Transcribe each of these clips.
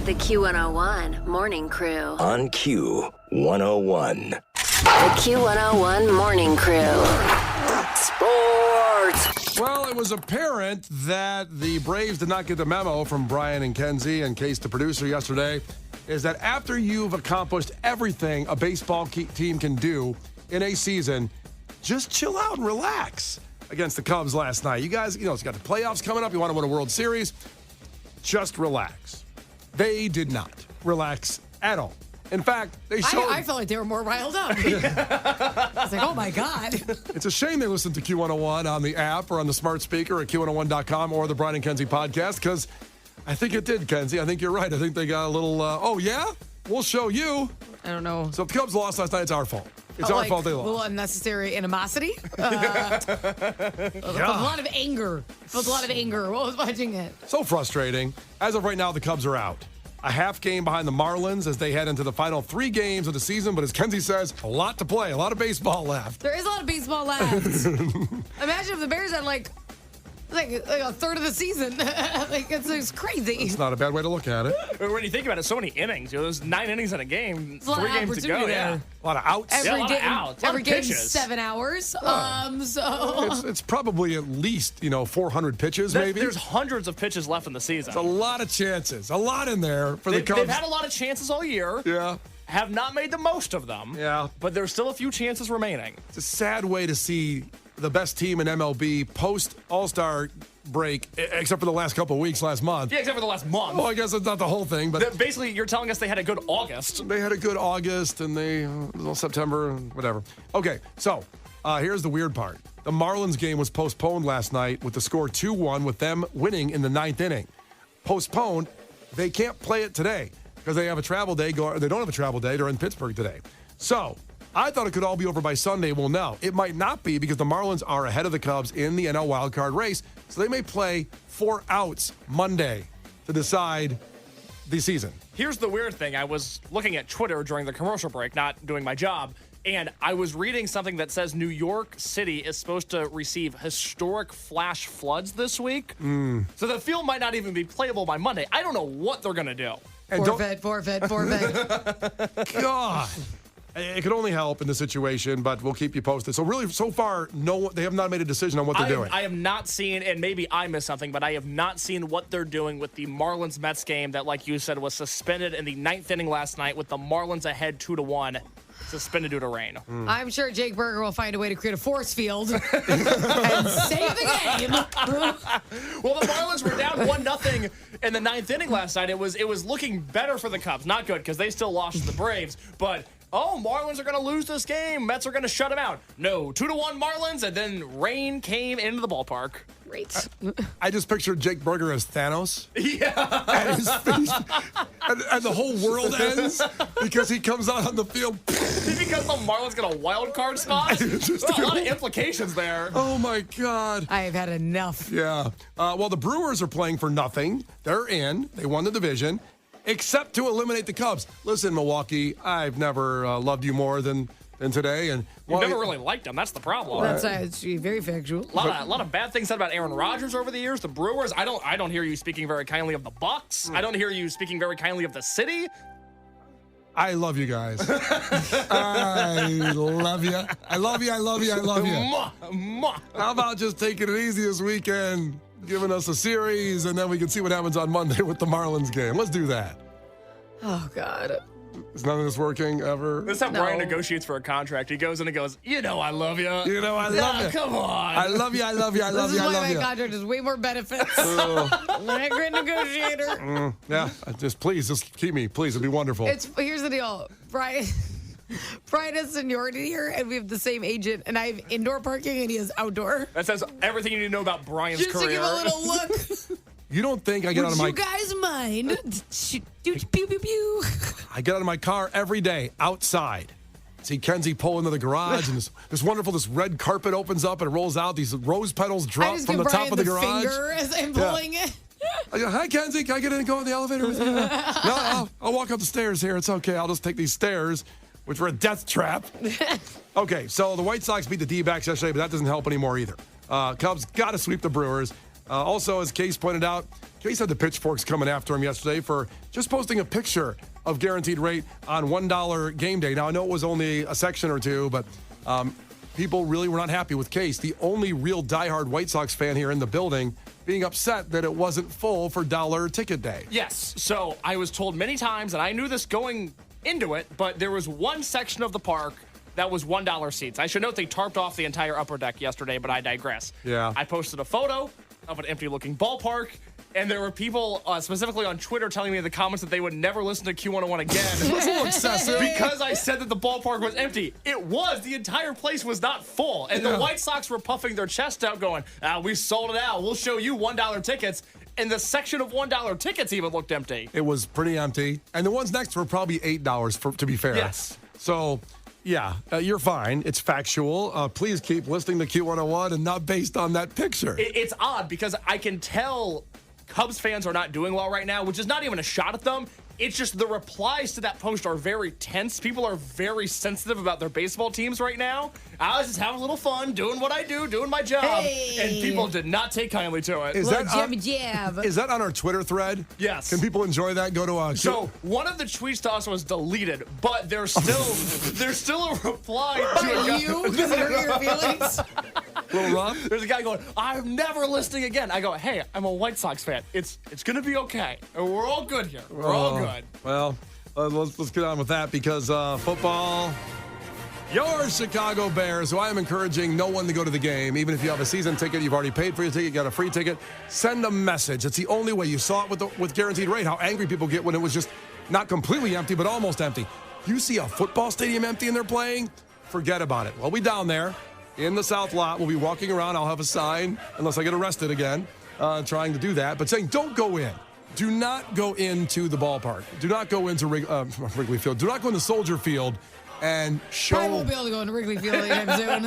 The Q101 Morning Crew. On Q101. The Q101 Morning Crew. Sports. Well, it was apparent that the Braves did not get the memo from Brian and Kenzie, and Case, the producer, yesterday, is that after you've accomplished everything a baseball team can do in a season, just chill out and relax against the Cubs last night. You guys, it's got the playoffs coming up. You want to win a World Series. Just relax. They did not relax at all. In fact, they showed... I felt like they were more riled up. I was like, oh, my God. It's a shame they listened to Q101 on the app or on the smart speaker at Q101.com or the Brian and Kenzie podcast, because I think it did, Kenzie. I think you're right. I think they got a little, oh, yeah? We'll show you. I don't know. So if the Cubs lost last night, it's our fault. It's our fault they lost. A little unnecessary animosity. A lot of anger. Felt a lot of anger while I was watching it. So frustrating. As of right now, the Cubs are out. A half game behind the Marlins as they head into the final 3 games of the season. But as Kenzie says, a lot to play, a lot of baseball left. There is a lot of baseball left. Imagine if the Bears had like a third of the season. It's crazy. It's not a bad way to look at it. When you think about it, so many innings. There's 9 innings in a game. There's a lot 3 of games to go. opportunity Yeah. there. A lot of outs. A lot of outs. Every game pitches. 7 hours. So it's probably at least 400 pitches, maybe. There's hundreds of pitches left in the season. It's a lot of chances, a lot in there for the Cubs. They've had a lot of chances all year. Yeah. Have not made the most of them. Yeah. But there's still a few chances remaining. It's a sad way to see the best team in MLB post All-Star break, except for the last couple of weeks, last month. Yeah, except for the last month. Well, I guess it's not the whole thing, but Basically, you're telling us they had a good August. they had a good August and September, whatever. Okay, so here's the weird part. The Marlins game was postponed last night with the score 2-1 with them winning in the 9th inning. Postponed, they can't play it today because they have a travel day. They don't have a travel day. They're in Pittsburgh today. So I thought it could all be over by Sunday. Well, no, it might not be because the Marlins are ahead of the Cubs in the NL wildcard race. So they may play 4 outs Monday to decide the season. Here's the weird thing. I was looking at Twitter during the commercial break, not doing my job, and I was reading something that says New York City is supposed to receive historic flash floods this week. So the field might not even be playable by Monday. I don't know what they're going to do. And Forfeit. God. It could only help in the situation, but we'll keep you posted. So really, so far, they have not made a decision on what they're doing. I have not seen, and maybe I missed something, but I have not seen what they're doing with the Marlins-Mets game that, like you said, was suspended in the 9th inning last night with the Marlins ahead 2-1, suspended due to rain. I'm sure Jake Berger will find a way to create a force field and save the game. Well, the Marlins were down 1-0 in the 9th inning last night. It was looking better for the Cubs. Not good because they still lost to the Braves, but Marlins are going to lose this game. Mets are going to shut them out. No, 2-1 Marlins, and then rain came into the ballpark. Great. I just pictured Jake Berger as Thanos. Yeah. And his face, and the whole world ends because he comes out on the field. Because the Marlins get a wild card spot? A lot of implications there. Oh, my God. I have had enough. Yeah. Well, the Brewers are playing for nothing. They're in. They won the division, except to eliminate the Cubs. Listen, Milwaukee, I've never loved you more than today. And You've never really liked them. That's the problem. That's very factual. A lot of bad things said about Aaron Rodgers over the years. The Brewers, I don't hear you speaking very kindly of the Bucks. I don't hear you speaking very kindly of the city. I love you guys. I love you. I love you. I love you. I love you. How about just taking it easy this weekend, giving us a series, and then we can see what happens on Monday with the Marlins game. Let's do that. Oh, God. Is none of this working ever? This is how Brian negotiates for a contract. He goes in and goes, I love you. I love you. Come on. I love you. I love you. I love you. I love you. This is why my contract is way more benefits. I'm a great negotiator. Yeah, just keep me. Please, it'd be wonderful. Here's the deal. Brian has seniority here, and we have the same agent, and I have indoor parking, and he has outdoor. That says everything you need to know about Brian's Just career. to give a little look. You don't think I get out of my... Would you guys mind? Pew, pew, pew, pew. I get out of my car every day outside. See Kenzie pull into the garage, and this red carpet opens up and it rolls out. These rose petals drop from the top of the garage. Finger as I'm pulling it. I go, hi, Kenzie, can I get in and go in the elevator with you? No, I'll walk up the stairs here. It's okay. I'll just take these stairs, which were a death trap. Okay, so the White Sox beat the D-backs yesterday, but that doesn't help anymore either. Cubs got to sweep the Brewers. Also, as Case pointed out, Case had the pitchforks coming after him yesterday for just posting a picture of guaranteed rate on $1 game day. Now, I know it was only a section or two, but people really were not happy with Case, the only real diehard White Sox fan here in the building, being upset that it wasn't full for dollar ticket day. Yes. So I was told many times, and I knew this going into it, but there was one section of the park that was $1 seats. I should note they tarped off the entire upper deck yesterday, but I digress. Yeah. I posted a photo of an empty-looking ballpark, and there were people specifically on Twitter telling me in the comments that they would never listen to Q101 again. That's a little excessive. Because I said that the ballpark was empty. It was. The entire place was not full. And the White Sox were puffing their chest out going, we sold it out. We'll show you $1 tickets. And the section of $1 tickets even looked empty. It was pretty empty. And the ones next were probably $8, to be fair. Yes. So, yeah, you're fine. It's factual. Please keep listening to Q101 and not based on that picture. It's odd because I can tell Cubs fans are not doing well right now, which is not even a shot at them. It's just the replies to that post are very tense. People are very sensitive about their baseball teams right now. I was just having a little fun, doing what I do, doing my job. Hey. And people did not take kindly to it. Is Little that, jibby jab. is that on our Twitter thread? Yes. Can people enjoy that? Go to So one of the tweets to us was deleted, but there's still a reply to a guy. You? Because it hurt your feelings? little rough. There's a guy going, I'm never listening again. I go, hey, I'm a White Sox fan. It's going to be okay. We're all good here. We're all good. Well, let's get on with that because football. Your Chicago Bears, who I am encouraging no one to go to the game, even if you have a season ticket, you've already paid for your ticket, you got a free ticket, send a message. It's the only way. You saw it with guaranteed rate, how angry people get when it was just not completely empty, but almost empty. You see a football stadium empty and they're playing, forget about it. We'll be down there in the South Lot. We'll be walking around. I'll have a sign, unless I get arrested again, trying to do that, but saying don't go in. Do not go into the ballpark. Do not go into Wrigley Field. Do not go into Soldier Field and show. I won't be able to go into Wrigley Field anytime soon.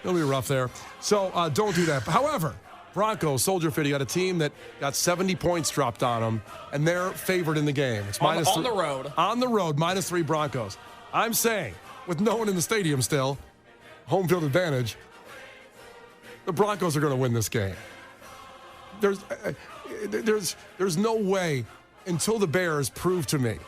It'll be rough there. So don't do that. However, Broncos, Soldier Field, you got a team that got 70 points dropped on them, and they're favored in the game. It's on the road. On the road, -3 Broncos. I'm saying, with no one in the stadium still, home field advantage, the Broncos are going to win this game. There's no way until the Bears prove to me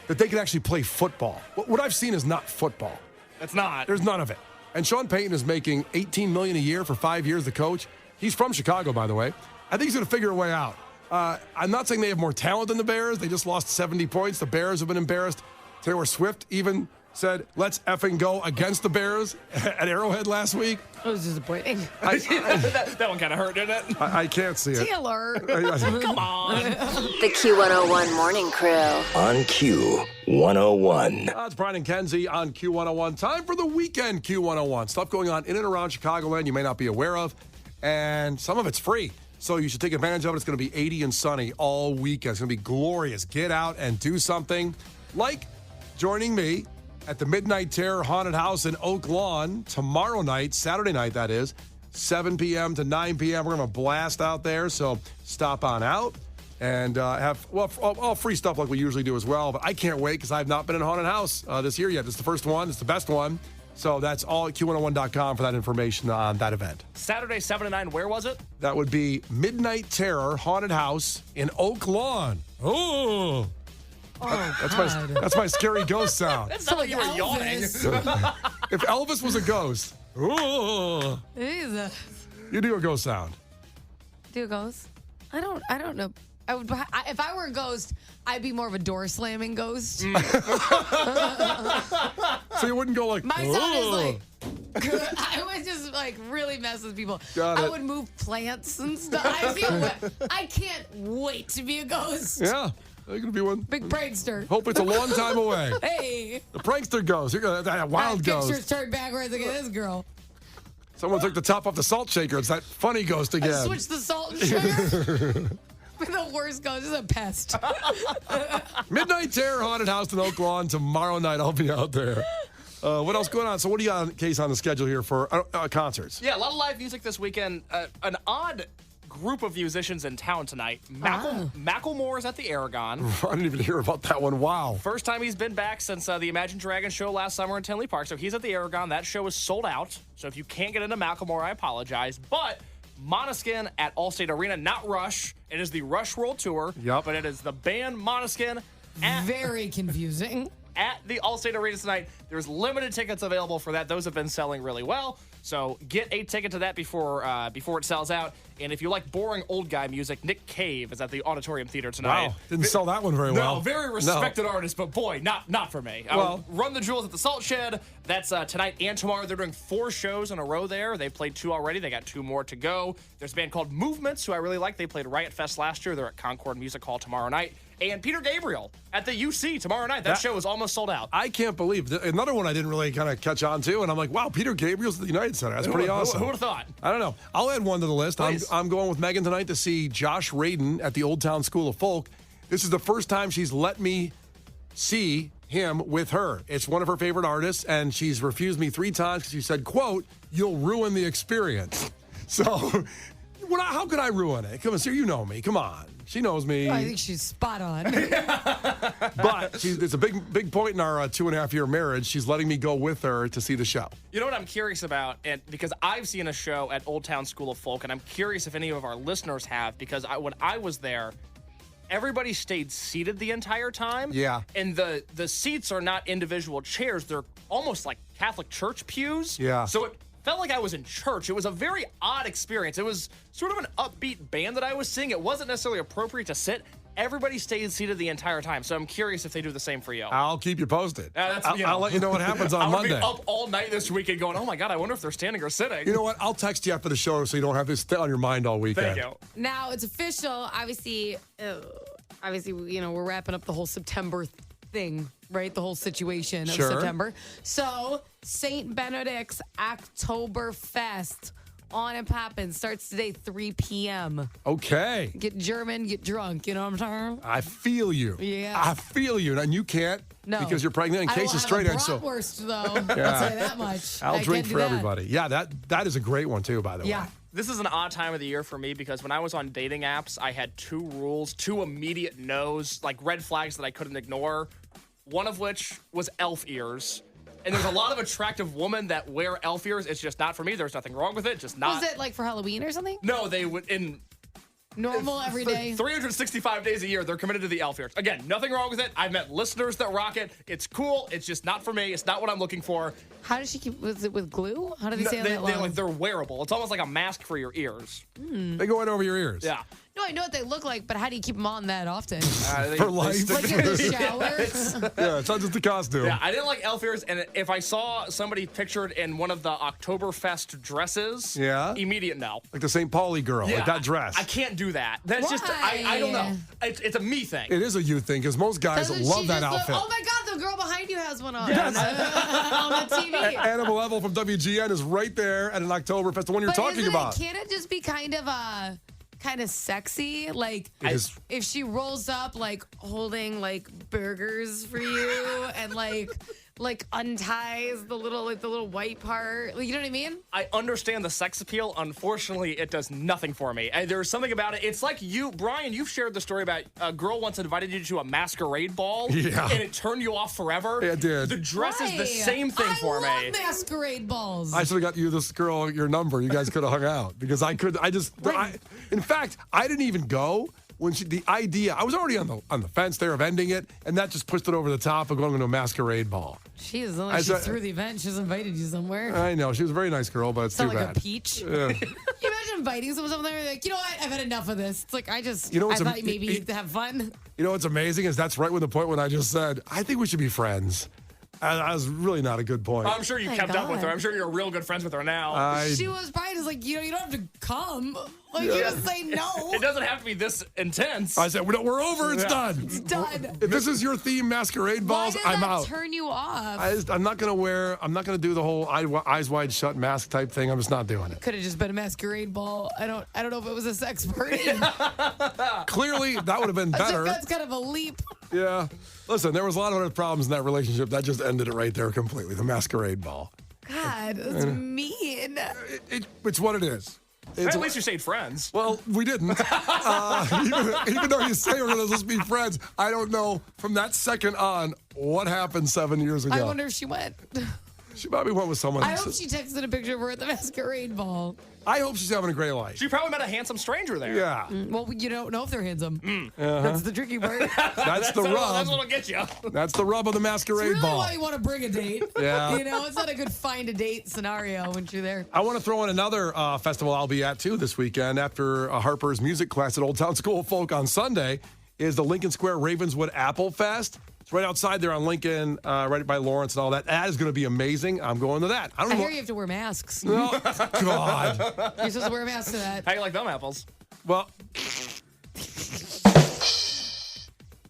that they can actually play football. What I've seen is not football. It's not. There's none of it. And Sean Payton is making $18 million a year for 5 years, the coach. He's from Chicago, by the way. I think he's going to figure a way out. I'm not saying they have more talent than the Bears. They just lost 70 points. The Bears have been embarrassed. Taylor Swift even said, let's effing go against the Bears at Arrowhead last week. It was disappointing. that one kind of hurt, didn't it? I can't see it. Taylor. Come on. The Q101 Morning Crew. On Q101. It's Brian and Kenzie on Q101. Time for the weekend Q101. Stuff going on in and around Chicagoland you may not be aware of, and some of it's free. So you should take advantage of it. It's going to be 80 and sunny all weekend. It's going to be glorious. Get out and do something like joining me at the Midnight Terror Haunted House in Oak Lawn tomorrow night, Saturday night, that is, 7 p.m. to 9 p.m. We're going to blast out there, so stop on out and have, all free stuff like we usually do as well. But I can't wait because I have not been in a haunted house this year yet. This is the first one. It's the best one. So that's all at Q101.com for that information on that event. Saturday, 7 to 9, where was it? That would be Midnight Terror Haunted House in Oak Lawn. Oh! That's my scary ghost sound. That's not like you were yawning. If Elvis was a ghost, ooh, Jesus. you do a ghost sound. Do a ghost? I don't know. If I were a ghost, I'd be more of a door slamming ghost. So you wouldn't go like, My sound is "Ooh." like, I would just like really mess with people. Got I it. would move plants and stuff. I can't wait to be a ghost. Yeah, you're gonna be one. Big prankster. Hope it's a long time away. Hey. The prankster ghost. You're gonna that wild Pictures ghost. turned backwards. Look at this girl. Someone took the top off the salt shaker. It's that funny ghost again. Switch the salt and sugar. The worst ghost is a pest. Midnight Terror Haunted House in Oak Lawn tomorrow night. I'll be out there. What else going on? So what do you got, Case, on the schedule here for concerts? Yeah, a lot of live music this weekend. An odd group of musicians in town tonight. Macklemore is at the Aragon. I didn't even hear about that one. Wow. First time he's been back since the Imagine Dragons show last summer in Tinley Park. So he's at the Aragon. That show is sold out. So if you can't get into Macklemore, I apologize. But Måneskin at Allstate Arena, not Rush. It is the Rush World Tour. Yep. But it is the band Måneskin at Very confusing. at the Allstate Arena tonight. There's limited tickets available for that. Those have been selling really well. So get a ticket to that before it sells out. And if you like boring old guy music, Nick Cave is at the Auditorium Theater tonight. Wow. Didn't sell that one very well. No, very respected artist, but boy, not for me. Well, Run the Jewels at the Salt Shed. That's tonight and tomorrow. They're doing 4 shows in a row there. They've played 2 already. They got 2 more to go. There's a band called Movements, who I really like. They played Riot Fest last year. They're at Concord Music Hall tomorrow night. And Peter Gabriel at the UC tomorrow night. That show is almost sold out. I can't believe another one I didn't really kind of catch on to, and I'm like, wow, Peter Gabriel's at the United Center. That's pretty awesome. Who would have thought? I don't know. I'll add one to the list. Please. I'm going with Megan tonight to see Josh Radin at the Old Town School of Folk. This is the first time she's let me see him with her. It's one of her favorite artists, and she's refused me 3 times because she said, quote, "You'll ruin the experience." So, how could I ruin it? Come on, sir, you know me. Come on. She knows me. I think she's spot on. But it's a big point in our 2.5-year marriage. She's letting me go with her to see the show. You know what I'm curious about? And because I've seen a show at Old Town School of Folk, and I'm curious if any of our listeners have, because when I was there, everybody stayed seated the entire time. Yeah. And the seats are not individual chairs. They're almost like Catholic church pews. Yeah. So it felt like I was in church. It was a very odd experience. It was sort of an upbeat band that I was seeing. It wasn't necessarily appropriate to sit. Everybody stayed seated the entire time. So I'm curious if they do the same for you. I'll keep you posted. That's, I'll let you know what happens on I'm Monday. Be up all night this weekend going, oh my God, I wonder if they're standing or sitting. You know what? I'll text you after the show so you don't have this on your mind all weekend. Thank you. Now it's official. Obviously, we're wrapping up the whole September thing, right? The whole situation of Sure. September. So St. Benedict's Oktoberfest on and poppin' starts today, 3 p.m. Okay. Get German, get drunk. You know what I'm talking about? I feel you. Yeah. I feel you. And you can't because you're pregnant. In I case will it's straight have a edge. So bratwurst, though. I'll say that much. I'll I drink can do for that. everybody. Yeah, that is a great one too, by the Yeah. way. This is an odd time of the year for me because when I was on dating apps, I had 2 rules, 2 immediate no's, like red flags that I couldn't ignore. One of which was elf ears. And there's a lot of attractive women that wear elf ears. It's just not for me. There's nothing wrong with it. Just not. Was it like for Halloween or something? No, they would in Normal every day. 365 days a year, they're committed to the elf ears. Again, nothing wrong with it. I've met listeners that rock it. It's cool. It's just not for me. It's not what I'm looking for. How does she keep? Was it with glue? How did they stay on that long? They're wearable. It's almost like a mask for your ears. They go in over your ears. Yeah. No, I know what they look like, but how do you keep them on that often? For life. Like in the shower? Yeah, it's not just the costume. Yeah, I didn't like elf ears, and if I saw somebody pictured in one of the Oktoberfest dresses, Yeah? immediate no. Like the St. Pauli girl, like that dress. I can't do that. That's just, I don't know. It's a me thing. It is a you thing because most guys Doesn't love she that just outfit. Look, oh my God, the girl behind you has one on. Yes. On the TV. Anna Level from WGN is right there at an Oktoberfest, the one you're talking about. Can't it just be kind of sexy? Like if she rolls up like holding like burgers for you and like unties the little white part. Like, you know what I mean? I understand the sex appeal. Unfortunately, it does nothing for me. There's something about it. It's like you, Brian, you've shared the story about a girl once invited you to a masquerade ball. Yeah. And it turned you off forever. It did. The dress is the same thing for I love me. masquerade balls. I should have got you this girl your number. You guys could have hung out because in fact, I didn't even go when the idea. I was already on the fence there of ending it, and that just pushed it over the top of going to a masquerade ball. She threw the event. She's invited you somewhere. I know she was a very nice girl, but it's too Sound like bad. a peach. Yeah. Can you imagine inviting someone somewhere and like, you know what? I've had enough of this. It's like I what's thought maybe you'd have fun. You know what's amazing is that's right when the point when I just said I think we should be friends. That was really not a good point. I'm sure you My kept up with her. God. I'm sure you're real good friends with her now. She was probably just like, you don't have to come. Like, you just say no. It doesn't have to be this intense. I said we're over. It's done. It's done. If this is your theme, masquerade balls, Why did I'm that out. turn you off? I'm not gonna do the whole eyes wide shut mask type thing. I'm just not doing it. Could have just been a masquerade ball. I don't know if it was a sex party. Clearly, that would have been better. That's kind of a leap. Yeah. Listen, there was a lot of other problems in that relationship. That just ended it right there completely. The masquerade ball. God, that's mean. It's what it is. At least you stayed friends. Well, we didn't. Even though you say we're going to just be friends, I don't know from that second on what happened 7 years ago. I wonder if she went. She probably went with someone I else. hope she texted a picture of her at the masquerade ball. I hope she's having a great life. She probably met a handsome stranger there. Yeah. Well, you don't know if they're handsome. That's the tricky part. That's the rub. That's what'll get you. That's the rub of the masquerade It's really ball. why you want to bring a date. Yeah. It's not a good find a date scenario when you're there. I want to throw in another festival I'll be at, too, this weekend. After Harper's music class at Old Town School of Folk on Sunday is the Lincoln Square Ravenswood Apple Fest. It's right outside there on Lincoln, right by Lawrence and all that. That is going to be amazing. I'm going to that. I hear you have to wear masks. Oh, God. You're supposed to wear a mask to that. How do you like them apples? Well,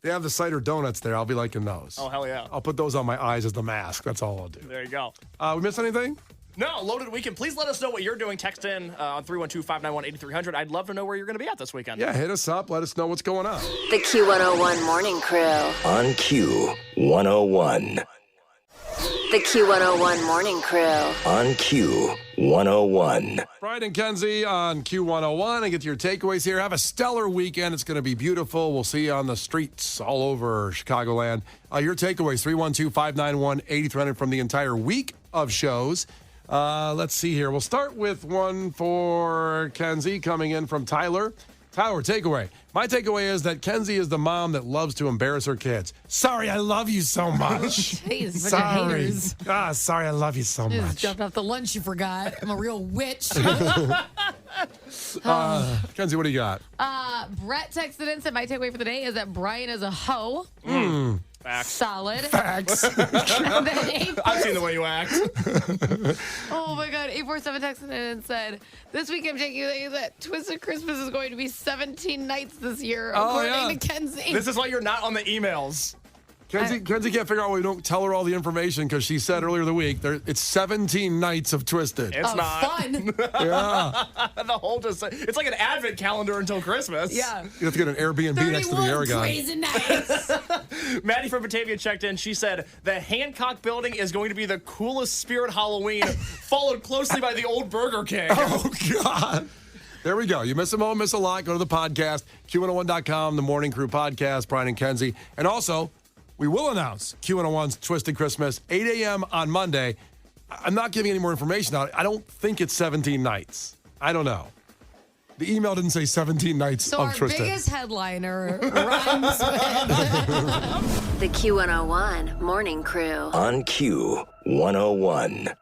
they have the cider donuts there. I'll be liking those. Oh, hell yeah. I'll put those on my eyes as the mask. That's all I'll do. There you go. We miss anything? No, loaded weekend. Please let us know what you're doing. Text in on 312-591-8300. I'd love to know where you're going to be at this weekend. Yeah, hit us up. Let us know what's going on. The Q101 Morning Crew. On Q101. The Q101 Morning Crew. On Q101. Brian and Kenzie on Q101. And get to your takeaways here. Have a stellar weekend. It's going to be beautiful. We'll see you on the streets all over Chicagoland. Your takeaways, 312-591-8300 from the entire week of shows. Let's see here. We'll start with one for Kenzie coming in from Tyler. Tyler, takeaway. My takeaway is that Kenzie is the mom that loves to embarrass her kids. Sorry, I love you so much. Jeez, bunch of Sorry. haters. Sorry, I love you so Just much. jumped off the lunch you forgot. I'm a real witch. Kenzie, what do you got? Brett texted in and said my takeaway for the day is that Brian is a hoe. Facts. Solid. Facts. And then I've seen the way you act. oh my God. 847 texted in and said, this week I'm taking you that Twisted Christmas is going to be 17 nights this year, according to Kenzie. This is why you're not on the emails. Kenzie can't figure out why we don't tell her all the information because she said earlier the week it's 17 nights of Twisted. It's not. Fun. Yeah. The whole it's like an advent calendar until Christmas. Yeah. You have to get an Airbnb next to the 31 Aragon. crazy nights. Maddie from Batavia checked in. She said the Hancock building is going to be the coolest Spirit Halloween, followed closely by the old Burger King. Oh, God. There we go. You miss a moment, miss a lot. Go to the podcast, Q101.com, the Morning Crew podcast, Brian and Kenzie. And also, we will announce Q101's Twisted Christmas, 8 a.m. on Monday. I'm not giving any more information out. I don't think it's 17 nights. I don't know. The email didn't say 17 nights So of our Twisted. biggest headliner rhymes with The Q101 Morning Crew. On Q101.